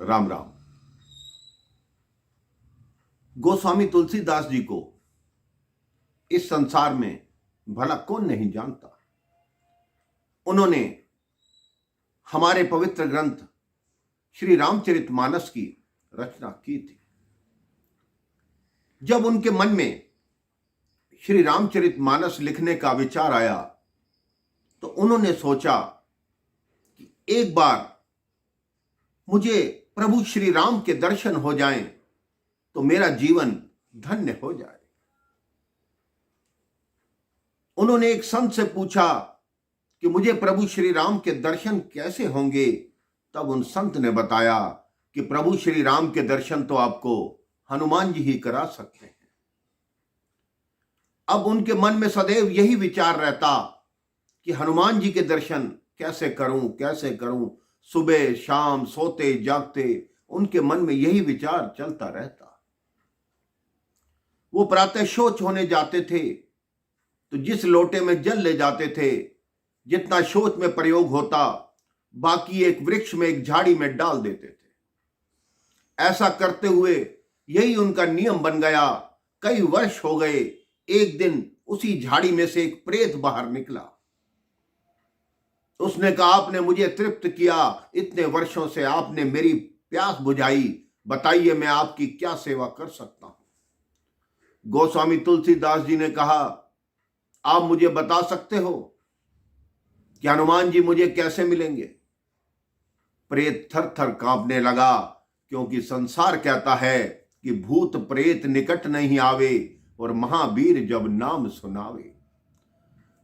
राम राम। गोस्वामी तुलसीदास जी को इस संसार में भला कौन नहीं जानता। उन्होंने हमारे पवित्र ग्रंथ श्री रामचरितमानस की रचना की थी। जब उनके मन में श्री रामचरितमानस लिखने का विचार आया तो उन्होंने सोचा कि एक बार मुझे प्रभु श्री राम के दर्शन हो जाएं तो मेरा जीवन धन्य हो जाए। उन्होंने एक संत से पूछा कि मुझे प्रभु श्री राम के दर्शन कैसे होंगे। तब उन संत ने बताया कि प्रभु श्री राम के दर्शन तो आपको हनुमान जी ही करा सकते हैं। अब उनके मन में सदैव यही विचार रहता कि हनुमान जी के दर्शन कैसे करूं। सुबह शाम सोते जागते उनके मन में यही विचार चलता रहता। वो प्रातः शौच होने जाते थे तो जिस लोटे में जल ले जाते थे, जितना शौच में प्रयोग होता बाकी एक वृक्ष में एक झाड़ी में डाल देते थे। ऐसा करते हुए यही उनका नियम बन गया। कई वर्ष हो गए। एक दिन उसी झाड़ी में से एक प्रेत बाहर निकला। उसने कहा, आपने मुझे तृप्त किया, इतने वर्षों से आपने मेरी प्यास बुझाई, बताइए मैं आपकी क्या सेवा कर सकता हूं। गोस्वामी तुलसीदास जी ने कहा, आप मुझे बता सकते हो कि हनुमान जी मुझे कैसे मिलेंगे। प्रेत थर थर कांपने लगा, क्योंकि संसार कहता है कि भूत प्रेत निकट नहीं आवे और महावीर जब नाम सुनावे।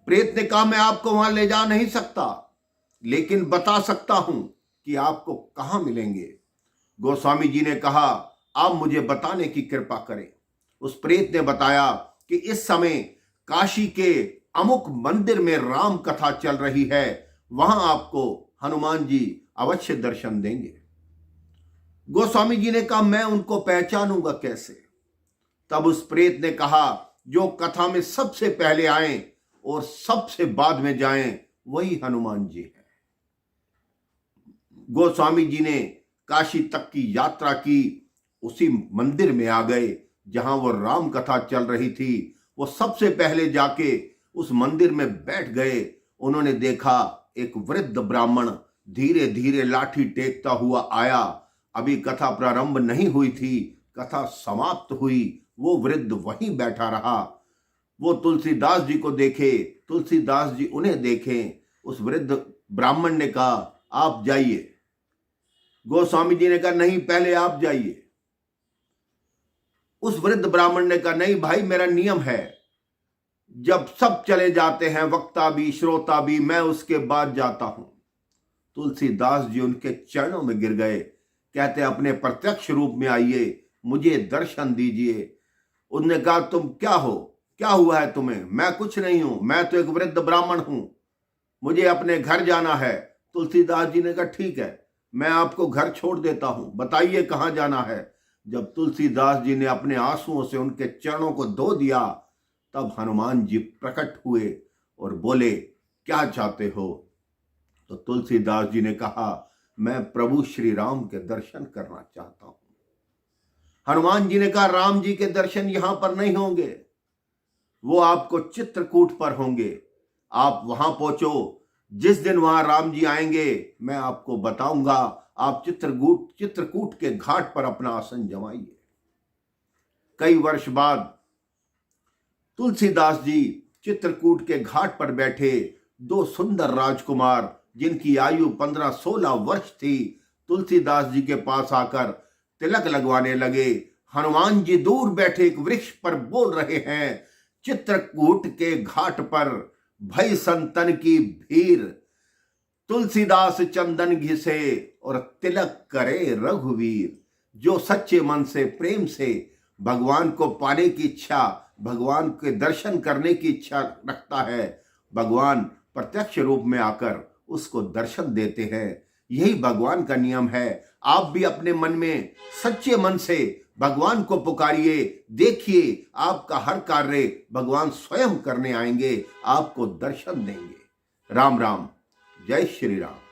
प्रेत ने कहा, मैं आपको वहां ले जा नहीं सकता, लेकिन बता सकता हूं कि आपको कहां मिलेंगे। गोस्वामी जी ने कहा, आप मुझे बताने की कृपा करें। उस प्रेत ने बताया कि इस समय काशी के अमुक मंदिर में राम कथा चल रही है, वहां आपको हनुमान जी अवश्य दर्शन देंगे। गोस्वामी जी ने कहा, मैं उनको पहचानूंगा कैसे। तब उस प्रेत ने कहा, जो कथा में सबसे पहले आए और सबसे बाद में जाएं वही हनुमान जी है। गोस्वामी जी ने काशी तक की यात्रा की, उसी मंदिर में आ गए जहां वो राम कथा चल रही थी। वो सबसे पहले जाके उस मंदिर में बैठ गए। उन्होंने देखा एक वृद्ध ब्राह्मण धीरे धीरे लाठी टेकता हुआ आया। अभी कथा प्रारंभ नहीं हुई थी, कथा समाप्त हुई। वो वृद्ध वहीं बैठा रहा। वो तुलसीदास जी को देखे, तुलसीदास जी उन्हें देखें। उस वृद्ध ब्राह्मण ने कहा, आप जाइए। गोस्वामी जी ने कहा, नहीं, पहले आप जाइए। उस वृद्ध ब्राह्मण ने कहा, नहीं भाई, मेरा नियम है, जब सब चले जाते हैं, वक्ता भी श्रोता भी, मैं उसके बाद जाता हूं। तुलसीदास जी उनके चरणों में गिर गए। कहते, अपने प्रत्यक्ष रूप में आइए, मुझे दर्शन दीजिए। उन्होंने कहा, तुम क्या हो, क्या हुआ है तुम्हें। मैं कुछ नहीं हूं, मैं तो एक वृद्ध ब्राह्मण हूं, मुझे अपने घर जाना है। तुलसीदास जी ने कहा, ठीक है, मैं आपको घर छोड़ देता हूं, बताइए कहां जाना है। जब तुलसीदास जी ने अपने आंसुओं से उनके चरणों को धो दिया, तब हनुमान जी प्रकट हुए और बोले, क्या चाहते हो। तो तुलसीदास जी ने कहा, मैं प्रभु श्री राम के दर्शन करना चाहता हूं। हनुमान जी ने कहा, राम जी के दर्शन यहां पर नहीं होंगे, वो आपको चित्रकूट पर होंगे। आप वहां पहुंचो, जिस दिन वहां राम जी आएंगे मैं आपको बताऊंगा। आप चित्रकूट के घाट पर अपना आसन जमाइए। कई वर्ष बाद तुलसीदास जी चित्रकूट के घाट पर बैठे। दो सुंदर राजकुमार जिनकी आयु 15-16 वर्ष थी, तुलसीदास जी के पास आकर तिलक लगवाने लगे। हनुमान जी दूर बैठे एक वृक्ष पर बोल रहे हैं, चित्रकूट के घाट पर भई संतन की भीड़, तुलसीदास चंदन घिसे और तिलक करे रघुवीर। जो सच्चे मन से प्रेम से भगवान को पाने की इच्छा, भगवान के दर्शन करने की इच्छा रखता है, भगवान प्रत्यक्ष रूप में आकर उसको दर्शन देते हैं। यही भगवान का नियम है। आप भी अपने मन में सच्चे मन से भगवान को पुकारिए, देखिए आपका हर कार्य भगवान स्वयं करने आएंगे, आपको दर्शन देंगे। राम राम, जय श्री राम।